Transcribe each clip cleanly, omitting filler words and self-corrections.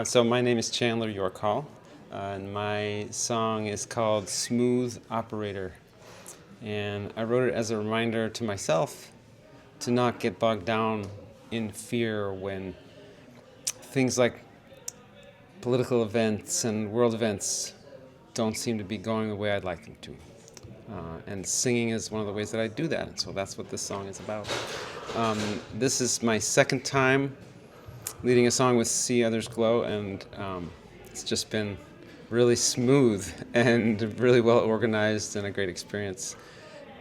So my name is Chandler York Hall, and my song is called Smooth Operator. And I wrote it as a reminder to myself to not get bogged down in fear when things like political events and world events don't seem to be going the way I'd like them to. And singing is one of the ways that I do that, and so that's what this song is about. This is my second time leading a song with See Others Glow, and it's just been really smooth and really well organized and a great experience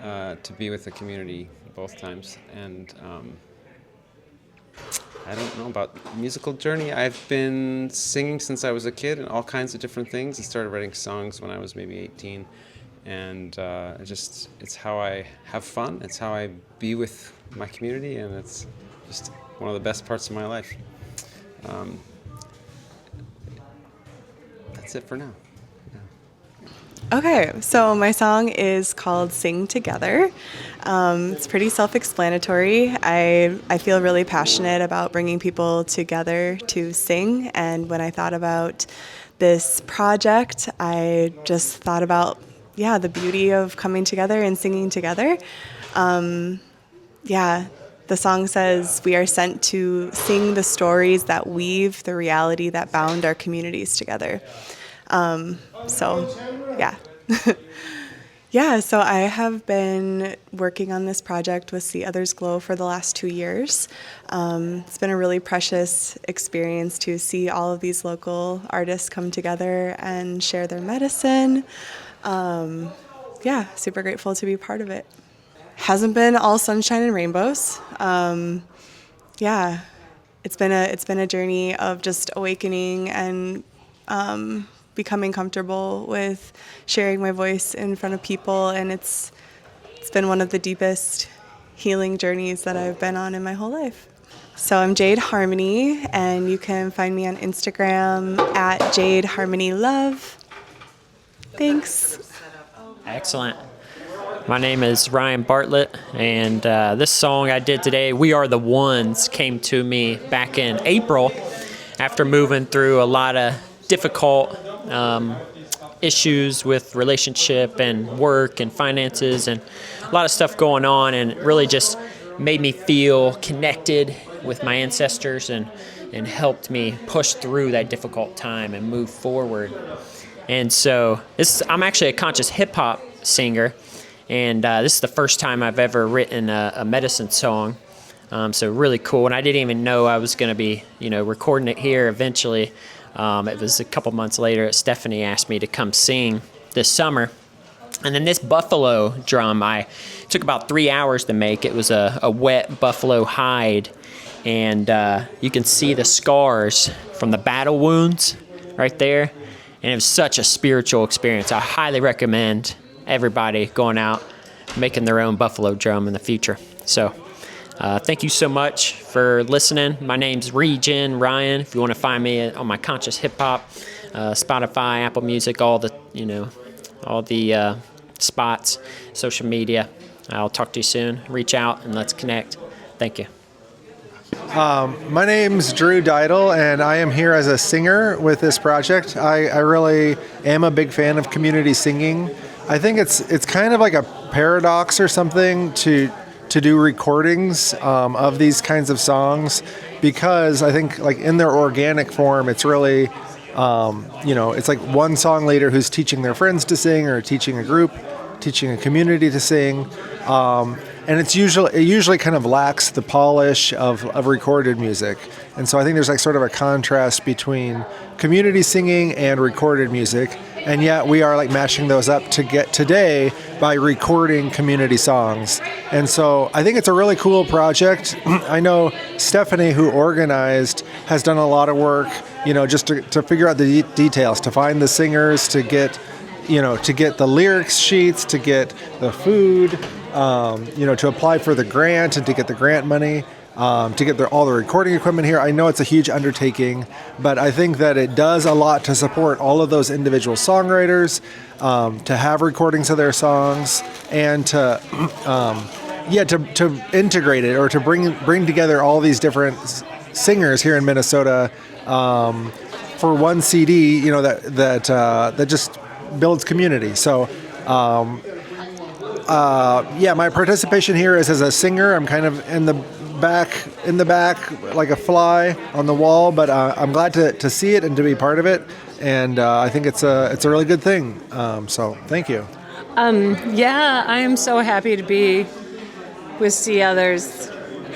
to be with the community both times. And I don't know about musical journey. I've been singing since I was a kid and all kinds of different things. I started writing songs when I was maybe 18, and it's how I have fun. It's how I be with my community, and it's just one of the best parts of my life. That's it for now. Okay, so my song is called Sing Together. It's pretty self-explanatory. I feel really passionate about bringing people together to sing, and when I thought about this project, I just thought about, the beauty of coming together and singing together. The song says we are sent to sing the stories that weave the reality that bound our communities together. So I have been working on this project with See Others Glow for the last 2 years. It's been a really precious experience to see all of these local artists come together and share their medicine. Super grateful to be part of it. Hasn't been all sunshine and rainbows. It's been a journey of just awakening and becoming comfortable with sharing my voice in front of people, and it's been one of the deepest healing journeys that I've been on in my whole life. So I'm Jade Harmony, and you can find me on Instagram at Jade Harmony Love. Thanks. Excellent. My name is Ryan Bartlett, and this song I did today, We Are the Ones, came to me back in April after moving through a lot of difficult issues with relationship and work and finances and a lot of stuff going on, and it really just made me feel connected with my ancestors and helped me push through that difficult time and move forward. And so I'm actually a conscious hip-hop singer, and this is the first time I've ever written a medicine song. So really cool, and I didn't even know I was going to be, recording it here eventually. It was a couple months later, Stephanie asked me to come sing this summer. And then this buffalo drum, I took about 3 hours to make. It was a wet buffalo hide, and you can see the scars from the battle wounds right there. And it was such a spiritual experience. I highly recommend everybody going out, making their own buffalo drum in the future. So thank you so much for listening. My name's Regen Ryan. If you want to find me on my conscious hip hop, Spotify, Apple Music, all the spots, social media. I'll talk to you soon. Reach out and let's connect. Thank you. My name's Drew Didle, and I am here as a singer with this project. I really am a big fan of community singing. I think it's kind of like a paradox or something to do recordings of these kinds of songs, because I think like in their organic form, it's really, it's like one song leader who's teaching their friends to sing, or teaching a group, teaching a community to sing. And it usually kind of lacks the polish of recorded music. And so I think there's like sort of a contrast between community singing and recorded music. And yet we are like mashing those up to get today by recording community songs. And so I think it's a really cool project. I know Stephanie, who organized, has done a lot of work, just to figure out the details, to find the singers, to get the lyrics sheets, to get the food, to apply for the grant and to get the grant money, to get all the recording equipment here. I know it's a huge undertaking, but I think that it does a lot to support all of those individual songwriters, to have recordings of their songs, and to integrate it, or to bring together all these different singers here in Minnesota for one CD, that just builds community. So, my participation here is as a singer. I'm kind of in the back, like a fly on the wall, but I'm glad to see it and to be part of it. And I think it's a really good thing. So thank you. I am so happy to be with See Others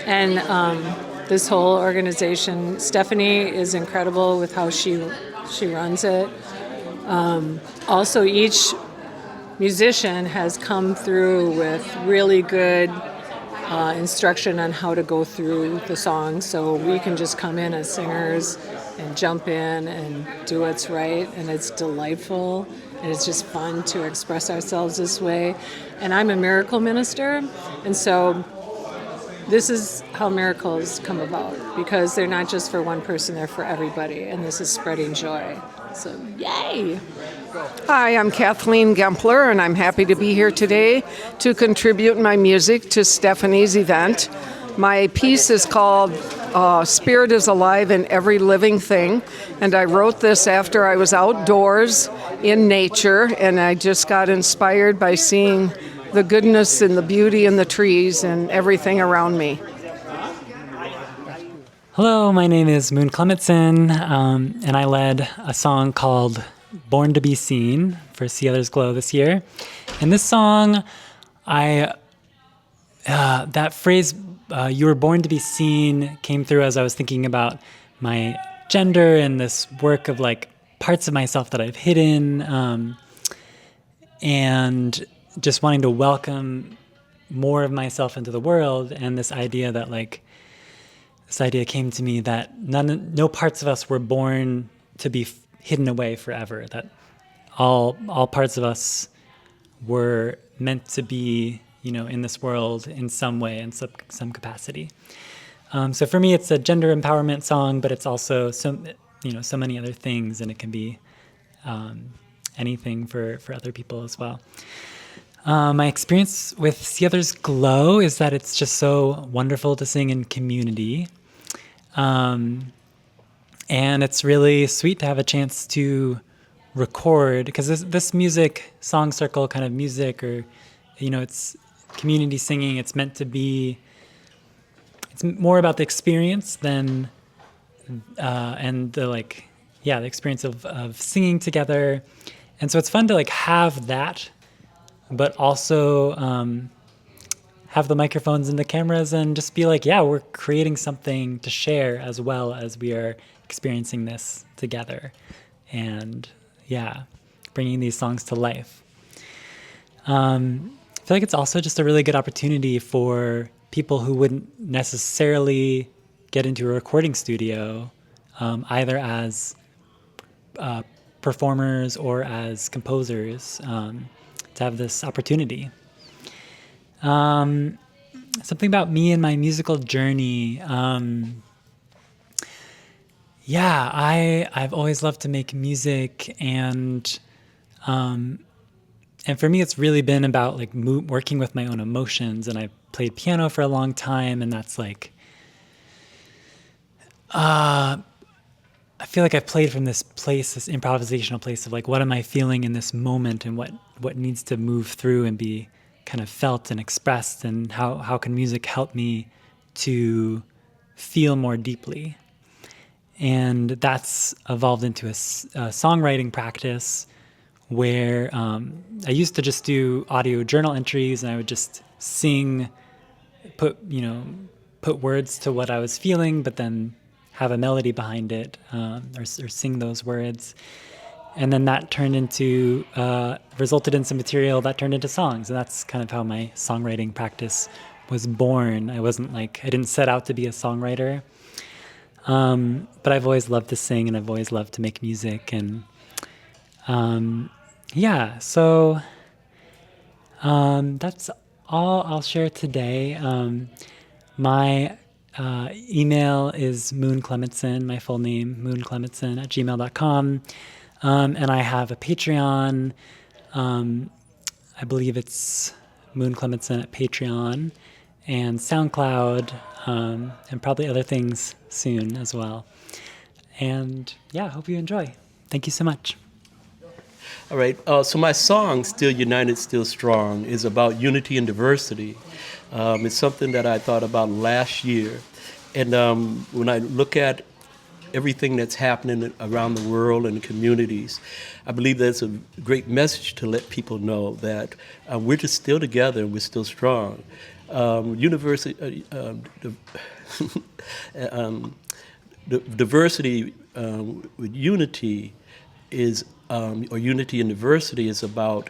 and this whole organization. Stephanie is incredible with how she runs it. Also, each musician has come through with really good instruction on how to go through the songs, so we can just come in as singers and jump in and do what's right, and it's delightful, and it's just fun to express ourselves this way. And I'm a miracle minister, and so this is how miracles come about, because they're not just for one person, they're for everybody, and this is spreading joy. So, yay! Hi, I'm Kathleen Gempler, and I'm happy to be here today to contribute my music to Stephanie's event. My piece is called Spirit is Alive in Every Living Thing, and I wrote this after I was outdoors in nature, and I just got inspired by seeing the goodness and the beauty in the trees and everything around me. Hello, my name is Moon Clemetson, and I led a song called Born to Be Seen for See Others Glow this year. And this song, that phrase, you were born to be seen, came through as I was thinking about my gender and this work of like parts of myself that I've hidden, and just wanting to welcome more of myself into the world. And this idea came to me that no parts of us were born to be hidden away forever, that all parts of us were meant to be, in this world in some way, in some capacity. So for me, it's a gender empowerment song, but it's also so many other things, and it can be anything for other people as well. My experience with See Others Glow is that it's just so wonderful to sing in community. And it's really sweet to have a chance to record, because this music, song circle kind of music, or, it's community singing, it's meant to be, it's more about the experience than, and the the experience of singing together. And so it's fun to have that, but also have the microphones and the cameras and just be we're creating something to share as well as we are experiencing this together, and bringing these songs to life. I feel like it's also just a really good opportunity for people who wouldn't necessarily get into a recording studio, either as performers or as composers, to have this opportunity. Something about me and my musical journey. I've always loved to make music, and for me, it's really been about working with my own emotions. And I played piano for a long time, and that's I feel like I've played from this place, this improvisational place of what am I feeling in this moment, and what needs to move through and be kind of felt and expressed, and how can music help me to feel more deeply. And that's evolved into a songwriting practice where I used to just do audio journal entries, and I would just sing, put words to what I was feeling, but then have a melody behind it, or sing those words. And then that resulted in some material that turned into songs. And that's kind of how my songwriting practice was born. I didn't set out to be a songwriter. But I've always loved to sing, and I've always loved to make music. And so that's all I'll share today. My email is Moon Clemetson, my full name, moonclemetson@gmail.com. And I have a Patreon. I believe it's Moon Clemetson at Patreon. and SoundCloud, and probably other things soon as well. And yeah, I hope you enjoy. Thank you so much. All right, so my song, Still United, Still Strong, is about unity and diversity. It's something that I thought about last year. And when I look at everything that's happening around the world and the communities, I believe that's a great message to let people know that we're just still together and we're still strong. Diversity with unity is, or unity and diversity is about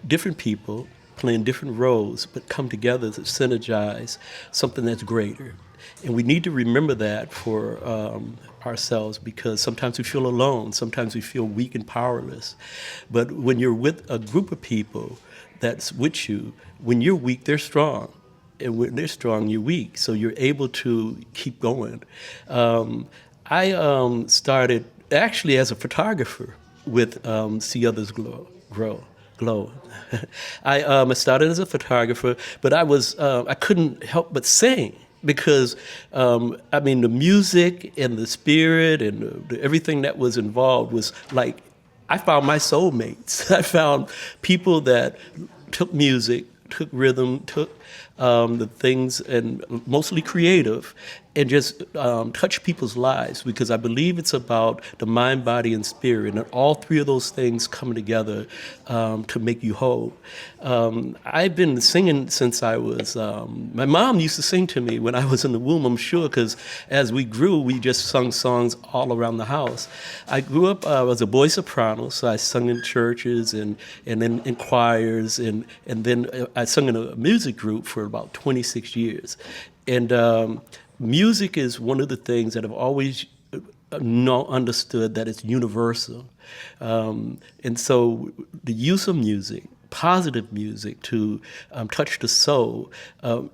different people playing different roles, but come together to synergize something that's greater. And we need to remember that for ourselves, because sometimes we feel alone, sometimes we feel weak and powerless. But when you're with a group of people that's with you, when you're weak, they're strong. And when they're strong, you're weak. So you're able to keep going. I started actually as a photographer with See Others Glow. I started as a photographer, but I couldn't help but sing. Because, the music and the spirit and everything that was involved was like, I found my soulmates. I found people that took music, took rhythm, took the things, and mostly creative, and just touch people's lives, because I believe it's about the mind, body, and spirit, and all three of those things come together to make you whole. I've been singing since I was, my mom used to sing to me when I was in the womb, I'm sure, because as we grew, we just sung songs all around the house. I grew up, I was a boy soprano, so I sung in churches and then in choirs, and then I sung in a music group for about 26 years. And music is one of the things that I've always understood that it's universal. And so the use of music, positive music to touch the soul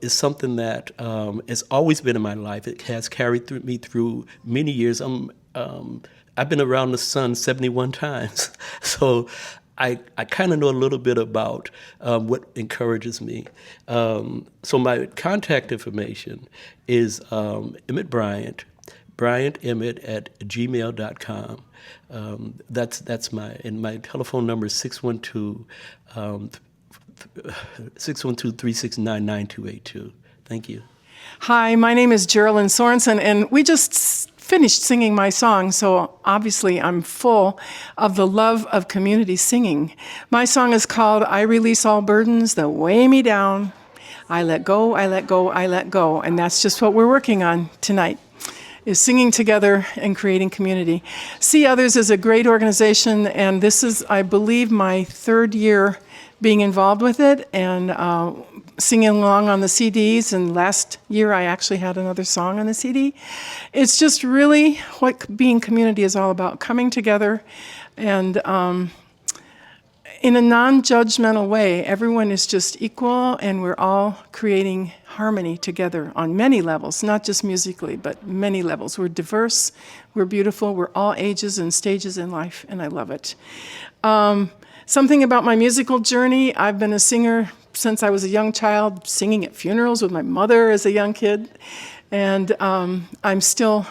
is something that has always been in my life. It has carried me through many years. I've been around the sun 71 times. So I kind of know a little bit about what encourages me. So my contact information is Emmett Bryant, bryantemmett@gmail.com. That's my telephone number is 612-369-9282. Thank you. Hi, my name is Geralyn Sorensen, and we just finished singing my song, so obviously I'm full of the love of community singing. My song is called I Release All Burdens That Weigh Me Down. I let go, I let go, I let go. And that's just what we're working on tonight, is singing together and creating community. See Others is a great organization, and this is, I believe, my third year being involved with it and singing along on the CDs. And last year I actually had another song on the CD. It's just really what being community is all about, coming together and in a non-judgmental way. Everyone is just equal, and we're all creating harmony together on many levels, not just musically, but many levels. We're diverse, we're beautiful, we're all ages and stages in life, and I love it. Something about my musical journey: I've been a singer since I was a young child, singing at funerals with my mother as a young kid, and I'm still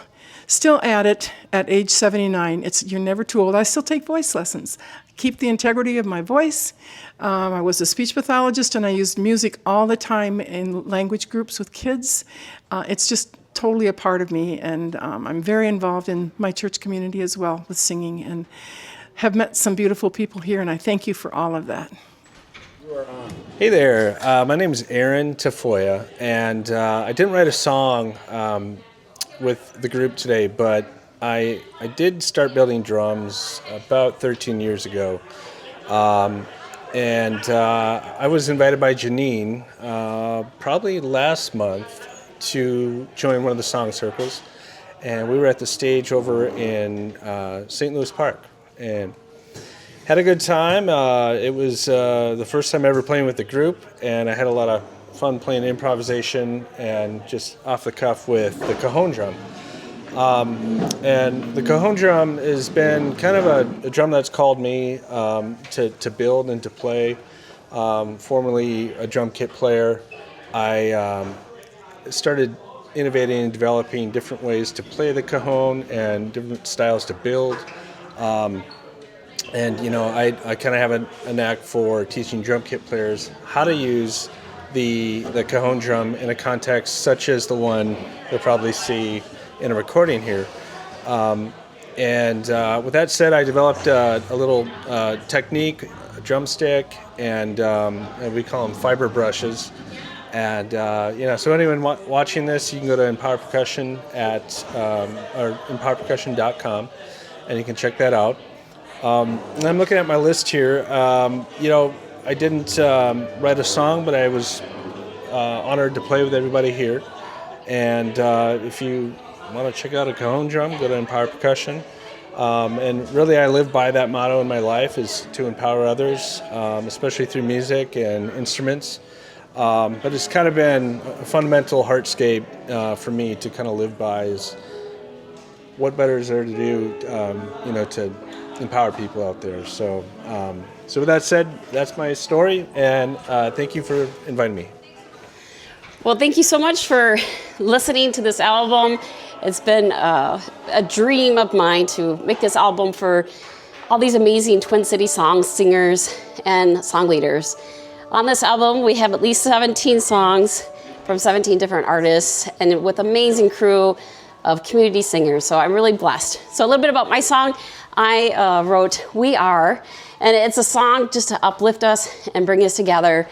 at it at age 79. You're never too old. I still take voice lessons. Keep the integrity of my voice. I was a speech pathologist, and I used music all the time in language groups with kids. It's just totally a part of me, and I'm very involved in my church community as well with singing, and have met some beautiful people here, and I thank you for all of that. Hey there, my name is Aaron Tafoya, and I didn't write a song with the group today, but I did start building drums about 13 years ago. And I was invited by Janine probably last month to join one of the song circles. And we were at the stage over in St. Louis Park and had a good time. It was the first time ever playing with the group, and I had a lot of fun playing improvisation and just off the cuff with the cajon drum. And the cajon drum has been kind of a drum that's called me to build and to play. Formerly a drum kit player, I started innovating and developing different ways to play the cajon and different styles to build. And I kind of have a knack for teaching drum kit players how to use the cajon drum in a context such as the one you'll probably see in a recording here. And with that said, I developed a little technique, a drumstick, and we call them fiber brushes. And so anyone watching this, you can go to Empower Percussion or empowerpercussion.com, and you can check that out. And I'm looking at my list here. I didn't write a song, but I was honored to play with everybody here. And if you want to check out a cajon drum, go to Empower Percussion. And really, I live by that motto in my life, is to empower others, especially through music and instruments. But it's kind of been a fundamental heartscape for me to kind of live by, is what better is there to do, to empower people out there. So with that said, that's my story, and thank you for inviting me. Well, thank you so much for listening to this album. It's been a dream of mine to make this album for all these amazing Twin City song singers and song leaders. On this album, we have at least 17 songs from 17 different artists, and with amazing crew of community singers. So I'm really blessed. So a little bit about my song. I wrote We Are, and it's a song just to uplift us and bring us together,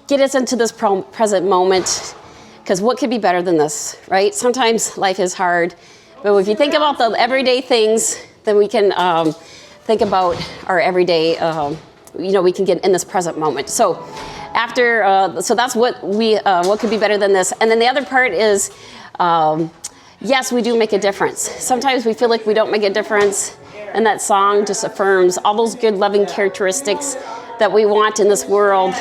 get us into this present moment, because what could be better than this, right? Sometimes life is hard, but if you think about the everyday things, then we can think about our everyday, we can get in this present moment. So so that's what could be better than this. And then the other part is, yes, we do make a difference. Sometimes we feel like we don't make a difference, and that song just affirms all those good, loving characteristics that we want in this world,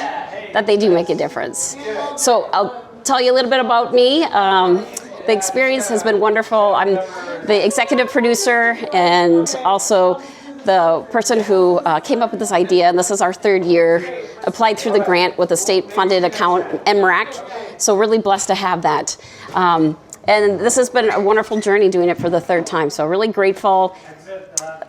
that they do make a difference. So I'll tell you a little bit about me. The experience has been wonderful. I'm the executive producer and also the person who came up with this idea, and this is our third year, applied through the grant with a state-funded account, MRAC, so really blessed to have that. And this has been a wonderful journey doing it for the third time, so really grateful.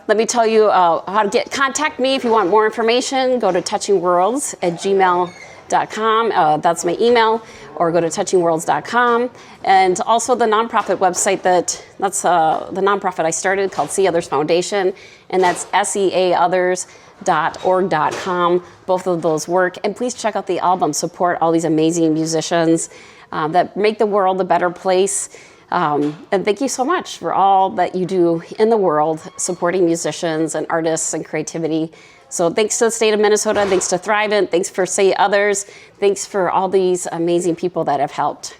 Let me tell you how to contact me if you want more information. Go to touchingworlds@gmail.com. That's my email, or go to touchingworlds.com. And also the nonprofit website that's the nonprofit I started, called See Others Foundation, and that's seaothers.org.com. Both of those work. And please check out the album. Support all these amazing musicians that make the world a better place. And thank you so much for all that you do in the world, supporting musicians and artists and creativity. So thanks to the state of Minnesota, thanks to Thrivent, thanks for Say Others, thanks for all these amazing people that have helped.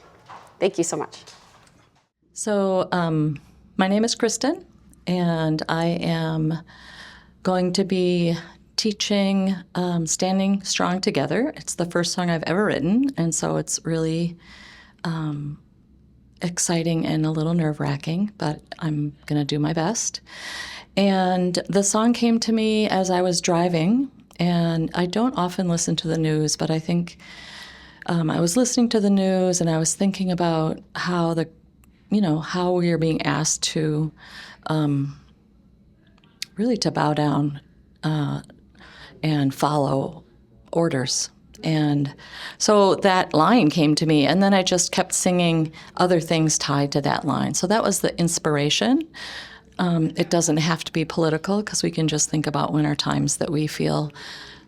Thank you so much. So my name is Kristen, and I am going to be teaching Standing Strong Together. It's the first song I've ever written, and so it's really exciting and a little nerve-wracking, but I'm going to do my best. And the song came to me as I was driving, and I don't often listen to the news, but I think I was listening to the news and I was thinking about how how we are being asked to really to bow down and follow orders. And so that line came to me, and then I just kept singing other things tied to that line. So that was the inspiration. It doesn't have to be political, because we can just think about when are times that we feel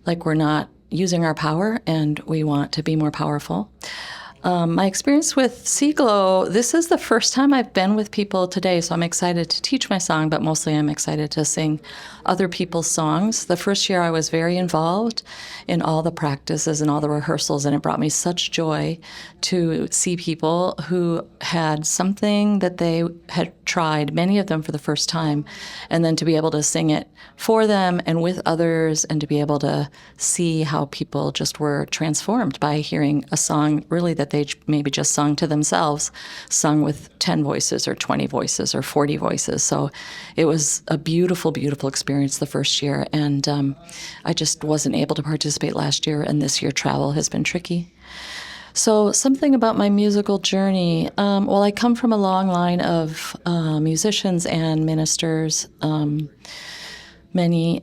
like we're not using our power and we want to be more powerful. My experience with Seaglow, this is the first time I've been with people today, so I'm excited to teach my song, but mostly I'm excited to sing other people's songs. The first year I was very involved in all the practices and all the rehearsals, and it brought me such joy to see people who had something that they had tried, many of them for the first time, and then to be able to sing it for them and with others, and to be able to see how people just were transformed by hearing a song really that they maybe just sung to themselves, sung with 10 voices or 20 voices or 40 voices. So it was a beautiful, beautiful experience the first year, and I just wasn't able to participate last year, and this year travel has been tricky. So something about my musical journey. Well, I come from a long line of musicians and ministers, many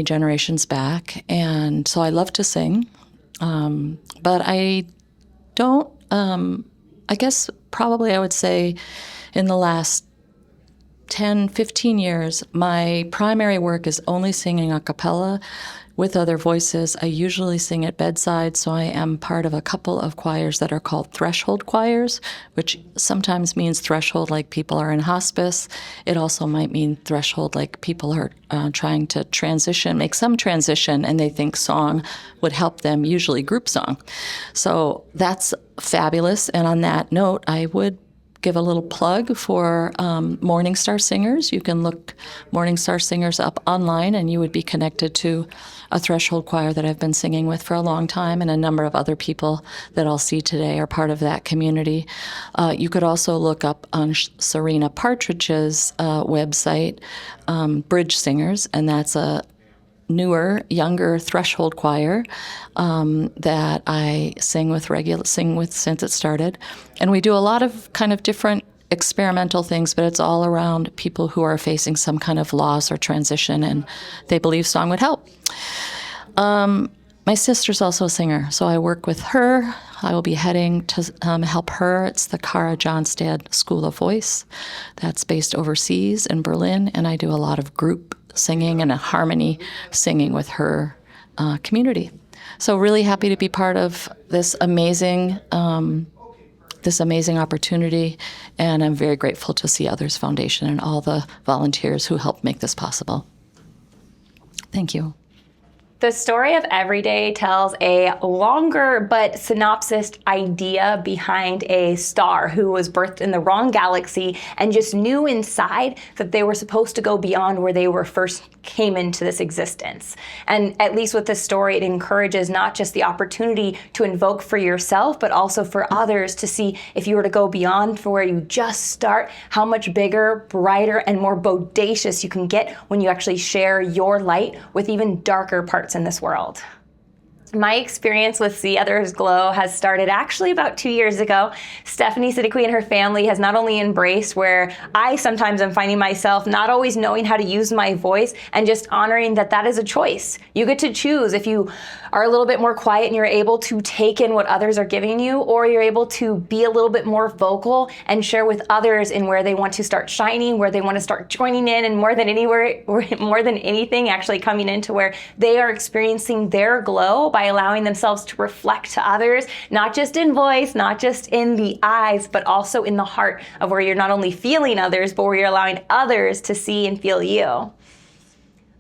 generations back, and so I love to sing. But I don't. I guess probably I would say in the last 10, 15 years, my primary work is only singing a cappella with other voices. I usually sing at bedside, so I am part of a couple of choirs that are called threshold choirs, which sometimes means threshold like people are in hospice. It also might mean threshold like people are trying to transition, make some transition, and they think song would help them, usually group song. So that's fabulous. And on that note, I would give a little plug for Morning Star Singers. You can look Morning Star Singers up online, and you would be connected to a threshold choir that I've been singing with for a long time, and a number of other people that I'll see today are part of that community. You could also look up on Serena Partridge's website, Bridge Singers, and that's a newer, younger threshold choir that I sing with since it started. And we do a lot of kind of different experimental things, but it's all around people who are facing some kind of loss or transition, and they believe song would help. My sister's also a singer, so I work with her. I will be heading to help her. It's the Kara Johnstad School of Voice that's based overseas in Berlin, and I do a lot of group singing and a harmony singing with her community. So really happy to be part of this amazing opportunity, and I'm very grateful to See Others Foundation and all the volunteers who helped make this possible. Thank you. The story of Everyday tells a longer but synopsis idea behind a star who was birthed in the wrong galaxy and just knew inside that they were supposed to go beyond where they were first came into this existence. And at least with this story, it encourages not just the opportunity to invoke for yourself, but also for others to see if you were to go beyond for where you just start, how much bigger, brighter, and more bodacious you can get when you actually share your light with even darker parts in this world. My experience with See Others Glow has started actually about 2 years ago. Stephanie Siddiqui and her family has not only embraced where I sometimes am finding myself not always knowing how to use my voice, and just honoring that that is a choice. You get to choose if you are a little bit more quiet and you're able to take in what others are giving you, or you're able to be a little bit more vocal and share with others in where they want to start shining, where they want to start joining in, and more than anything, actually coming into where they are experiencing their glow by allowing themselves to reflect to others, not just in voice, not just in the eyes, but also in the heart of where you're not only feeling others, but where you're allowing others to see and feel you.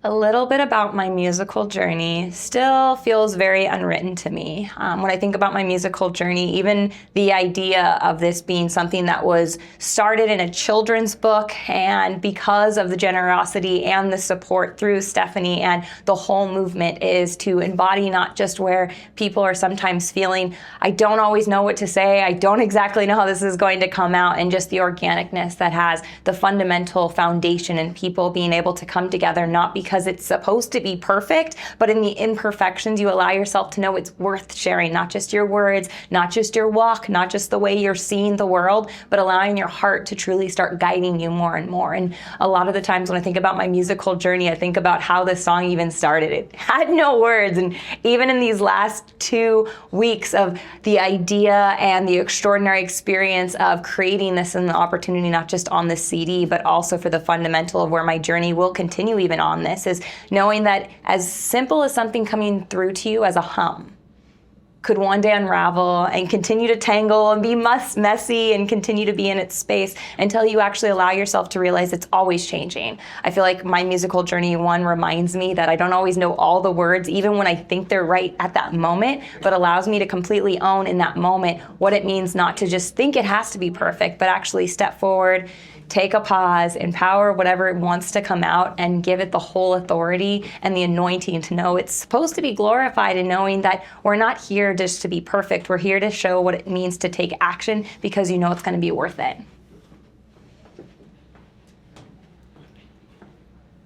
A little bit about my musical journey still feels very unwritten to me. When I think about my musical journey, even the idea of this being something that was started in a children's book, and because of the generosity and the support through Stephanie and the whole movement, is to embody not just where people are sometimes feeling, I don't always know what to say, I don't exactly know how this is going to come out, and just the organicness that has the fundamental foundation in people being able to come together, not because it's supposed to be perfect, but in the imperfections, you allow yourself to know it's worth sharing, not just your words, not just your walk, not just the way you're seeing the world, but allowing your heart to truly start guiding you more and more. And a lot of the times when I think about my musical journey, I think about how this song even started. It had no words, and even in these last 2 weeks of the idea and the extraordinary experience of creating this and the opportunity, not just on the CD, but also for the fundamental of where my journey will continue even on this, is knowing that as simple as something coming through to you as a hum could one day unravel and continue to tangle and be messy and continue to be in its space until you actually allow yourself to realize it's always changing. I feel like my musical journey, one, reminds me that I don't always know all the words, even when I think they're right at that moment, but allows me to completely own in that moment what it means not to just think it has to be perfect, but actually step forward, take a pause, empower whatever it wants to come out, and give it the whole authority and the anointing to know it's supposed to be glorified, and knowing that we're not here just to be perfect. We're here to show what it means to take action because you know it's going to be worth it.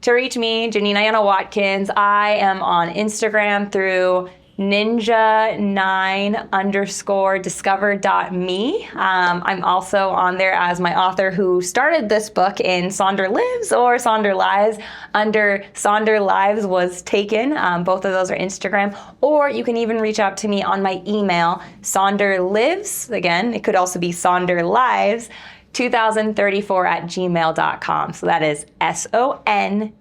To reach me, Janine Ayana Watkins, I am on Instagram through ninja9_discover.me. I'm also on there as my author who started this book in Sonder Lives or Sonder Lives. Under Sonder Lives was taken. Both of those are Instagram. Or you can even reach out to me on my email, sonderlives. Again, it could also be sonderlives, 2034@gmail.com. So that is SONDERLIVES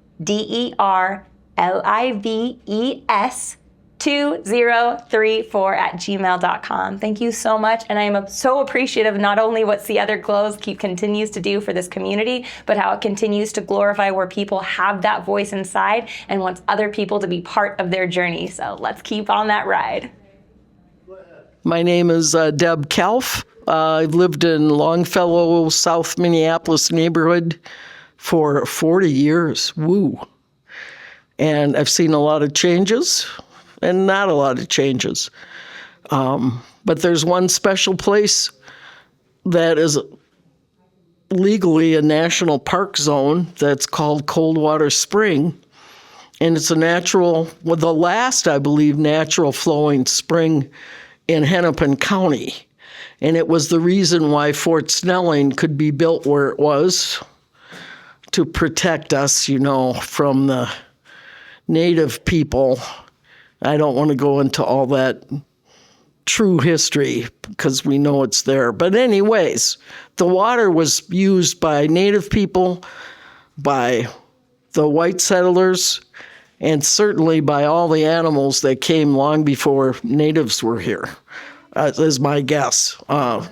2034@gmail.com. Thank you so much, and I am so appreciative not only what See Other Glows continues to do for this community, but how it continues to glorify where people have that voice inside and wants other people to be part of their journey. So let's keep on that ride. My name is Deb Kalf. I've lived in Longfellow, South Minneapolis neighborhood for 40 years. Woo. And I've seen a lot of changes and not a lot of changes. But there's one special place that is legally a national park zone that's called Coldwater Spring. And it's a natural, well, the last, I believe, natural flowing spring in Hennepin County. And it was the reason why Fort Snelling could be built where it was, to protect us, from the Native people. I don't want to go into all that true history because we know it's there. But anyways, the water was used by Native people, by the white settlers, and certainly by all the animals that came long before natives were here, is my guess. And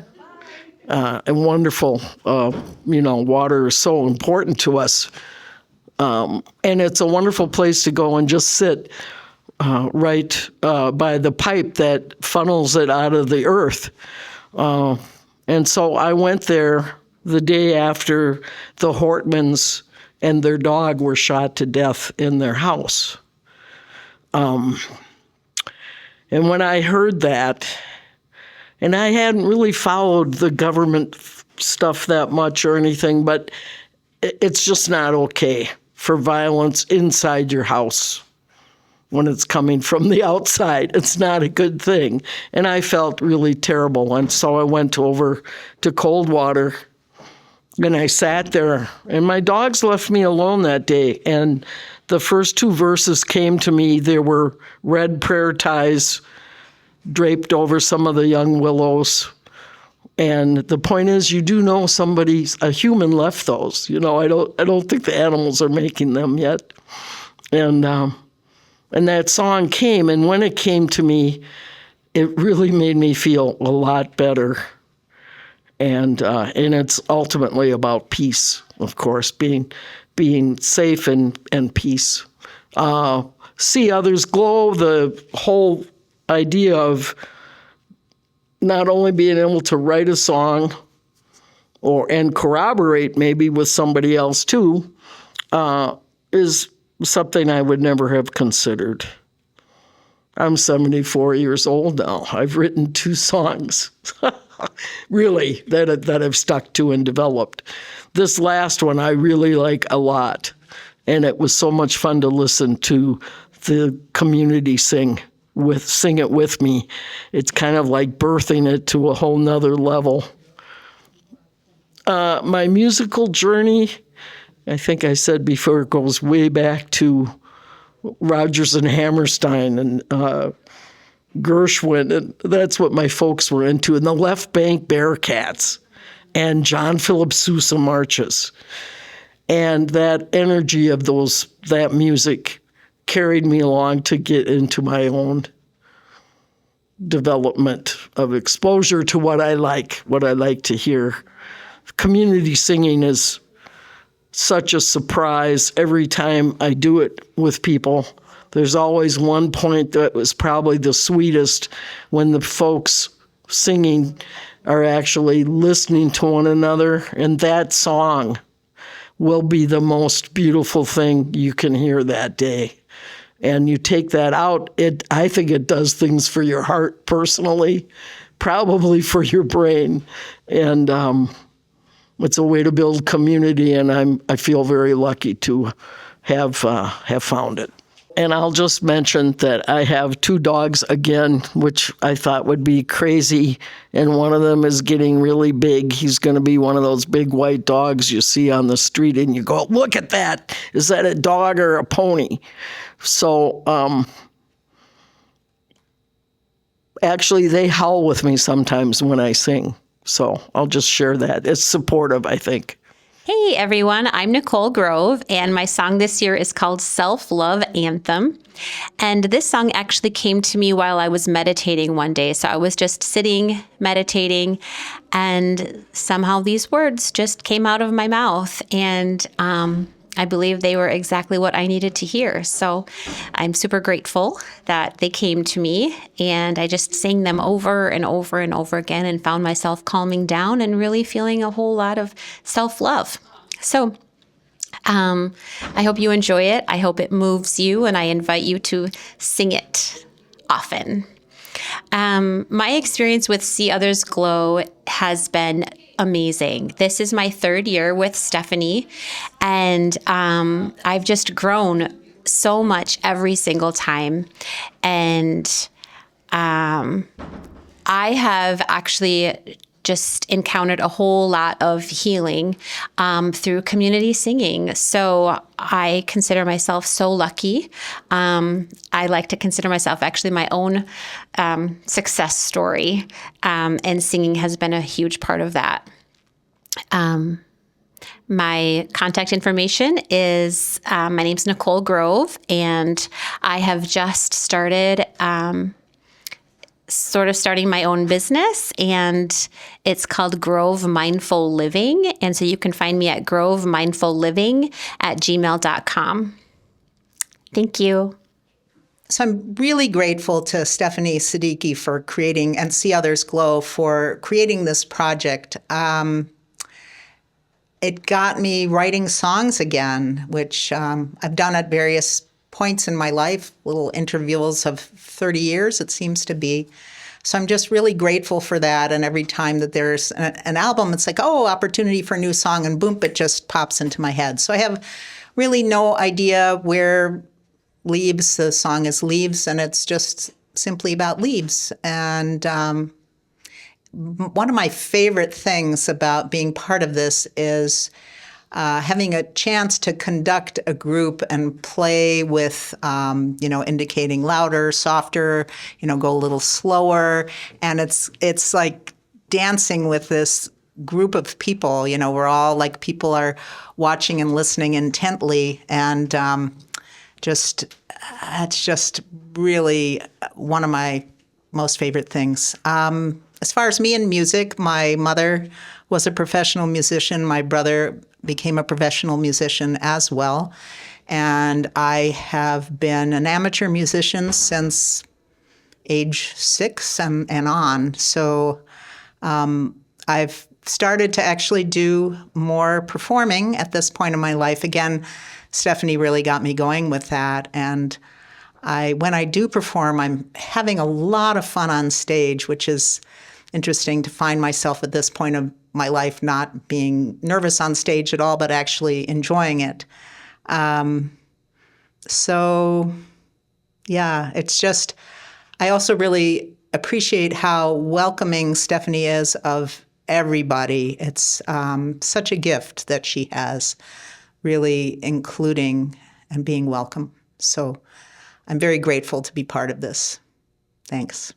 wonderful, water is so important to us. And it's a wonderful place to go and just sit right by the pipe that funnels it out of the earth. And so I went there the day after the Hortmans and their dog were shot to death in their house. And when I heard that, and I hadn't really followed the government stuff that much or anything, but it's just not okay for violence inside your house when it's coming from the outside. It's not a good thing. And I felt really terrible. And so I went over to Coldwater and I sat there, and my dogs left me alone that day. And the first two verses came to me. There were red prayer ties draped over some of the young willows. And the point is, you do know a human left those. I don't think the animals are making them yet. And that song came, and when it came to me, it really made me feel a lot better. And it's ultimately about peace, of course, being safe and peace. See Others Glow, the whole idea of not only being able to write a song and corroborate maybe with somebody else too, is something I would never have considered. I'm 74 years old now. I've written 2 songs, really, that I've stuck to and developed. This last one I really like a lot, and it was so much fun to listen to the community sing it with me. It's kind of like birthing it to a whole nother level. My musical journey, I think I said before, it goes way back to Rodgers and Hammerstein and Gershwin, and that's what my folks were into, and the Left Bank Bearcats and John Philip Sousa marches. And that energy of that music carried me along to get into my own development of exposure to what I like to hear. Community singing is such a surprise every time I do it with people. There's always one point that was probably the sweetest, when the folks singing are actually listening to one another, and that song will be the most beautiful thing you can hear that day. And you take that out, I think it does things for your heart personally, probably for your brain. And it's a way to build community, and I feel very lucky to have found it. And I'll just mention that I have 2 dogs again, which I thought would be crazy. And one of them is getting really big. He's going to be one of those big white dogs you see on the street and you go, look at that. Is that a dog or a pony? So actually, they howl with me sometimes when I sing. So I'll just share that. It's supportive, I think. Hey everyone, I'm Nicole Grove, and my song this year is called Self-Love Anthem. And this song actually came to me while I was meditating one day. So I was just sitting, meditating, and somehow these words just came out of my mouth. And I believe they were exactly what I needed to hear. So I'm super grateful that they came to me, and I just sang them over and over and over again and found myself calming down and really feeling a whole lot of self-love. So I hope you enjoy it. I hope it moves you, and I invite you to sing it often. My experience with See Others Glow has been amazing. This is my 3rd year with Stephanie, and I've just grown so much every single time. And I have actually just encountered a whole lot of healing through community singing. So I consider myself so lucky. I like to consider myself actually my own success story, and singing has been a huge part of that. My contact information is, my name's Nicole Grove, and I have just started starting my own business, and it's called Grove Mindful Living. And so you can find me at grovemindfulliving@gmail.com. Thank you. So I'm really grateful to Stephanie Siddiqui for creating, and See Others Glow for creating this project. It got me writing songs again, which I've done at various points in my life, little intervals of 30 years, it seems to be. So I'm just really grateful for that. And every time that there's an album, it's like, oh, opportunity for a new song, and boom, it just pops into my head. So I have really no idea where Leaves, the song is Leaves, and it's just simply about leaves. And one of my favorite things about being part of this is having a chance to conduct a group and play with, indicating louder, softer, go a little slower. And it's like dancing with this group of people. We're all like people are watching and listening intently. And it's just really one of my most favorite things. As far as me and music, my mother was a professional musician. My brother became a professional musician as well. And I have been an amateur musician since age 6 and on. So I've started to actually do more performing at this point in my life. Again, Stephanie really got me going with that. And when I do perform, I'm having a lot of fun on stage, which is interesting to find myself at this point of my life not being nervous on stage at all, but actually enjoying it. So, yeah, it's just, I also really appreciate how welcoming Stephanie is of everybody. It's such a gift that she has, really including and being welcome. So I'm very grateful to be part of this. Thanks.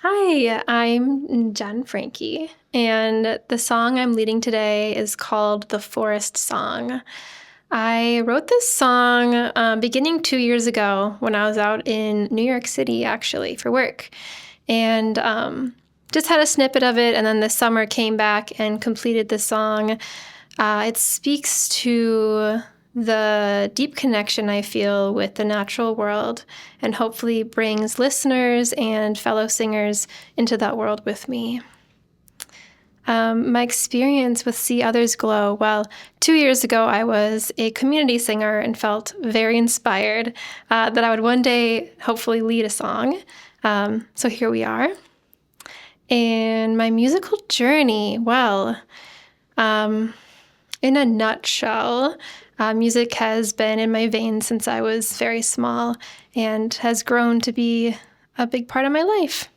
Hi, I'm Jen Frankie, and the song I'm leading today is called The Forest Song. I wrote this song beginning 2 years ago when I was out in New York City, actually, for work, and just had a snippet of it, and then this summer came back and completed the song. It speaks to the deep connection I feel with the natural world, and hopefully brings listeners and fellow singers into that world with me. My experience with See Others Glow, well, 2 years ago I was a community singer and felt very inspired that I would one day hopefully lead a song. So here we are. And my musical journey, well, in a nutshell, music has been in my veins since I was very small and has grown to be a big part of my life.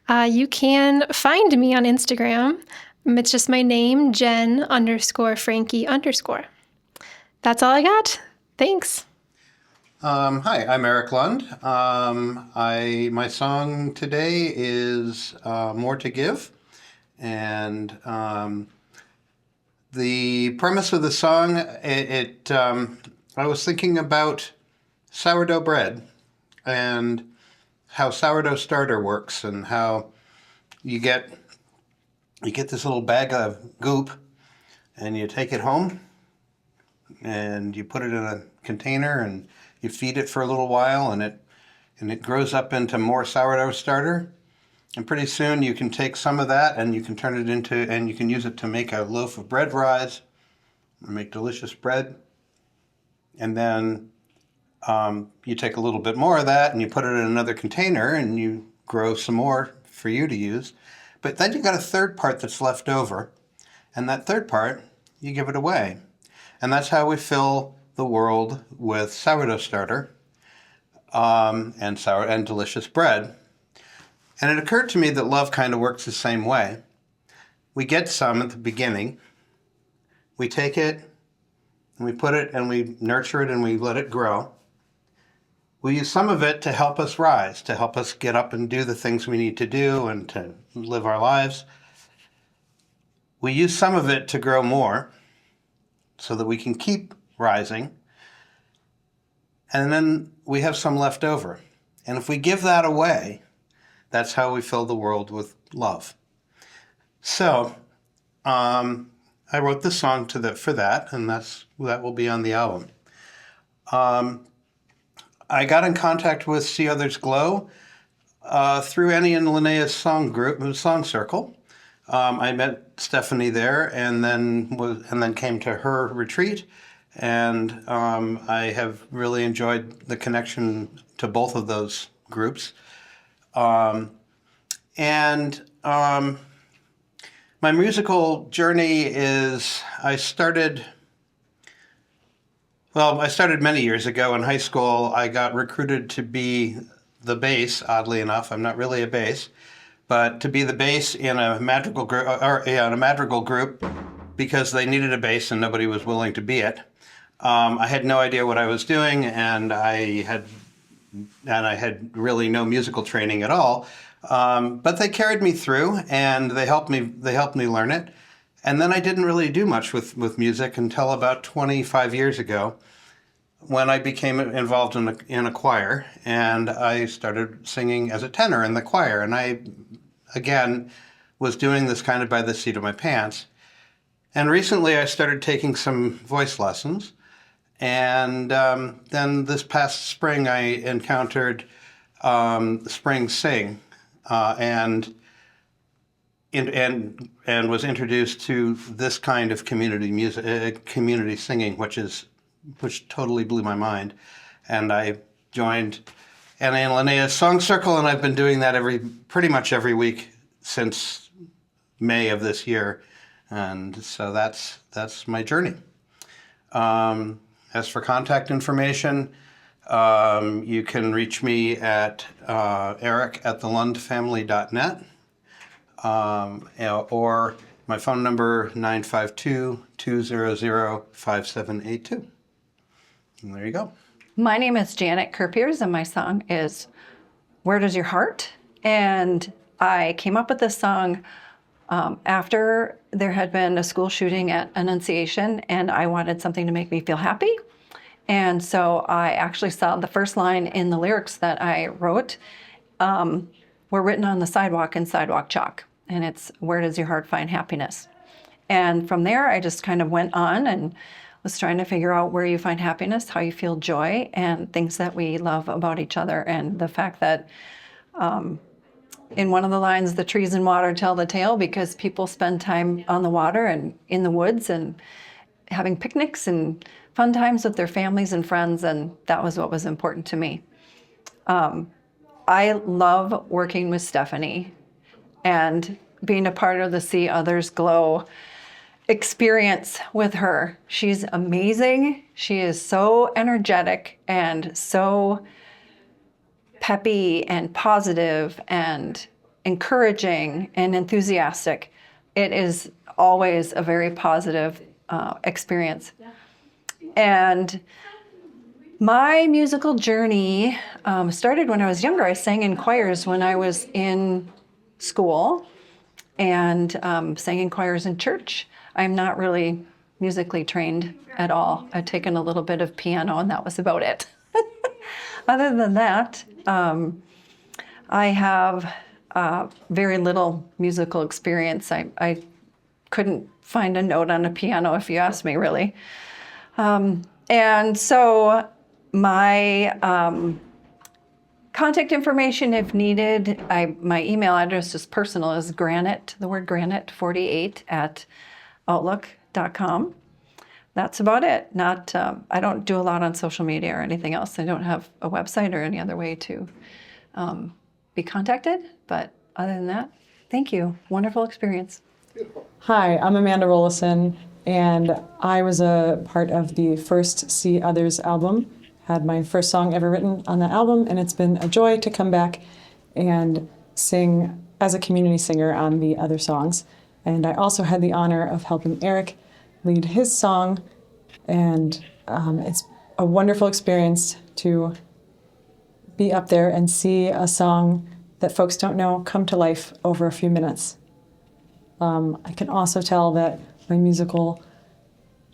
You can find me on Instagram. It's just my name, Jen_Frankie_. That's all I got. Thanks. Hi, I'm Eric Lund. My song today is More to Give. And the premise of the song, I was thinking about sourdough bread and how sourdough starter works, and how you get this little bag of goop and you take it home and you put it in a container and you feed it for a little while, and it grows up into more sourdough starter. And pretty soon you can take some of that and you can turn it into, and you can use it to make a loaf of bread rise, or make delicious bread. And then you take a little bit more of that and you put it in another container and you grow some more for you to use. But then you got a third part that's left over, and that third part, you give it away. And that's how we fill the world with sourdough starter and delicious bread. And it occurred to me that love kind of works the same way. We get some at the beginning, we take it and we put it and we nurture it and we let it grow. We use some of it to help us rise, to help us get up and do the things we need to do and to live our lives. We use some of it to grow more so that we can keep rising. And then we have some left over. And if we give that away, that's how we fill the world with love. So I wrote this song for that, and that will be on the album. I got in contact with See Others Glow through Annie and Linnea's song circle. I met Stephanie there, and then came to her retreat, and I have really enjoyed the connection to both of those groups. My musical journey is, I started many years ago in high school. I got recruited to be the bass, oddly enough. I'm not really a bass, but to be the bass in a madrigal group, because they needed a bass and nobody was willing to be it. I had no idea what I was doing, and I had really no musical training at all. But they carried me through, and they helped me learn it. And then I didn't really do much with music until about 25 years ago, when I became involved in a choir, and I started singing as a tenor in the choir. And I, again, was doing this kind of by the seat of my pants. And recently I started taking some voice lessons. And then this past spring I encountered Spring Sing, and was introduced to this kind of community music, community singing, which totally blew my mind. And I joined Anna and Linnea's Song Circle, and I've been doing that pretty much every week since May of this year. And so that's my journey. As for contact information, you can reach me at eric@thelundfamily.net, or my phone number 952-200-5782. And there you go. My name is Janet Kerpiers, and my song is Where Does Your Heart? And I came up with this song after there had been a school shooting at Annunciation, and I wanted something to make me feel happy. And so I actually saw the first line in the lyrics that I wrote were written on the sidewalk in sidewalk chalk. And it's, where does your heart find happiness? And from there, I just kind of went on and was trying to figure out where you find happiness, how you feel joy, and things that we love about each other. And the fact that in one of the lines, the trees and water tell the tale, because people spend time on the water and in the woods and having picnics and fun times with their families and friends, and that was what was important to me. I love working with Stephanie and being a part of the See Others Glow. experience with her. She's amazing. She is so energetic and so peppy and positive and encouraging and enthusiastic. It is always a very positive experience. And my musical journey started when I was younger. I sang in choirs when I was in school and sang in choirs in church. I'm not really musically trained at all. I've taken a little bit of piano and that was about it. Other than that, I have very little musical experience. I couldn't find a note on a piano if you ask me, really. And so my contact information, if needed, my email address is personal, is granite, the word granite, 48 at outlook.com. That's about it. I don't do a lot on social media or anything else. I don't have a website or any other way to be contacted. But other than that, thank you. Wonderful experience. Hi, I'm Amanda Rollison, and I was a part of the first See Others album. Had my first song ever written on that album, and it's been a joy to come back and sing as a community singer on the other songs. And I also had the honor of helping Eric lead his song, and it's a wonderful experience to be up there and see a song that folks don't know come to life over a few minutes. I can also tell that my musical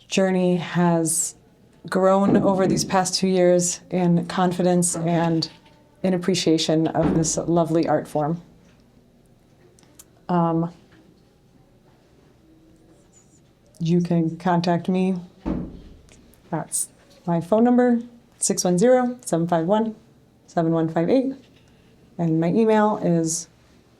journey has grown over these past 2 years in confidence and in appreciation of this lovely art form. You can contact me. That's my phone number, 610-751-7158. And my email is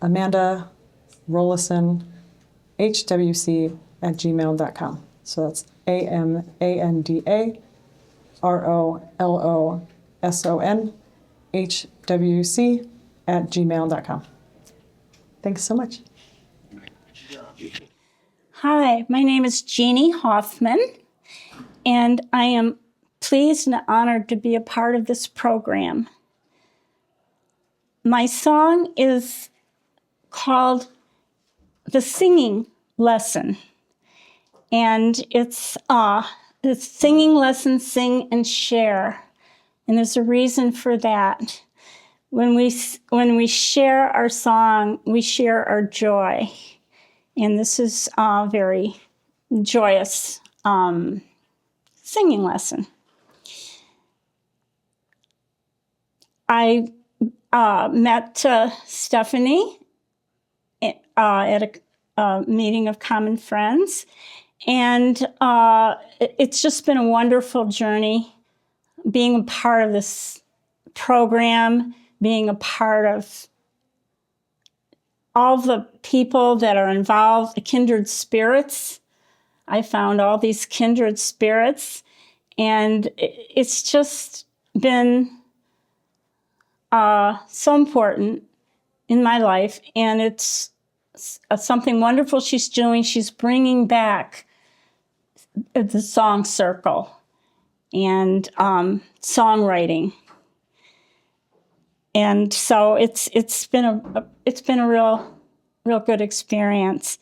amandarollison@gmail.com. So that's amandarollson@gmail.com. Thanks so much. Hi, my name is Jeannie Hoffman, and I am pleased and honored to be a part of this program. My song is called The Singing Lesson, and it's the singing lesson, sing and share, and there's a reason for that. When we share our song, we share our joy. And this is a very joyous singing lesson. I met Stephanie at a meeting of common friends, and it's just been a wonderful journey being a part of this program, being a part of all the people that are involved, the kindred spirits. I found all these kindred spirits, and it's just been so important in my life, and it's something wonderful she's doing. She's bringing back the song circle and songwriting. And so it's been a real good experience.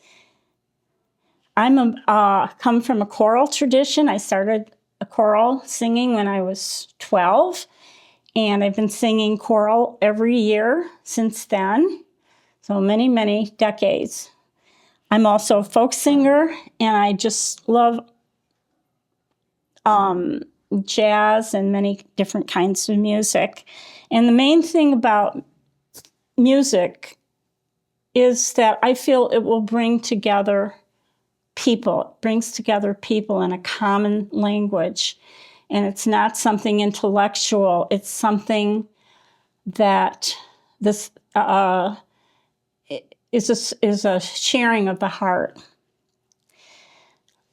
I'm come from a choral tradition. I started a choral singing when I was 12, and I've been singing choral every year since then. So many decades. I'm also a folk singer, and I just love jazz and many different kinds of music. And the main thing about music is that I feel it will bring together people. It brings together people in a common language. And it's not something intellectual. It's something that this is a sharing of the heart.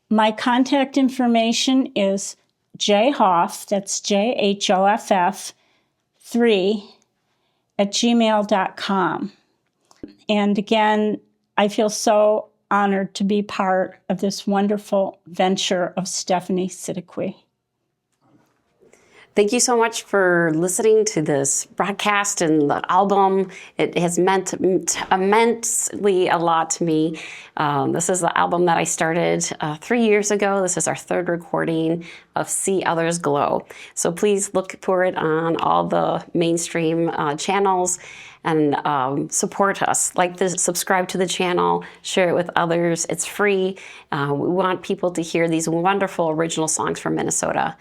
My contact information is jhoff, that's JHOFF, 3 @gmail.com. And again, I feel so honored to be part of this wonderful venture of Stephanie Siddiqui. Thank you so much for listening to this broadcast and the album. It has meant immensely a lot to me. This is the album that I started 3 years ago. This is our third recording of See Others Glow. So please look for it on all the mainstream channels and support us. Like this, subscribe to the channel, share it with others. It's free. We want people to hear these wonderful original songs from Minnesota.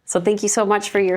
So thank you so much for your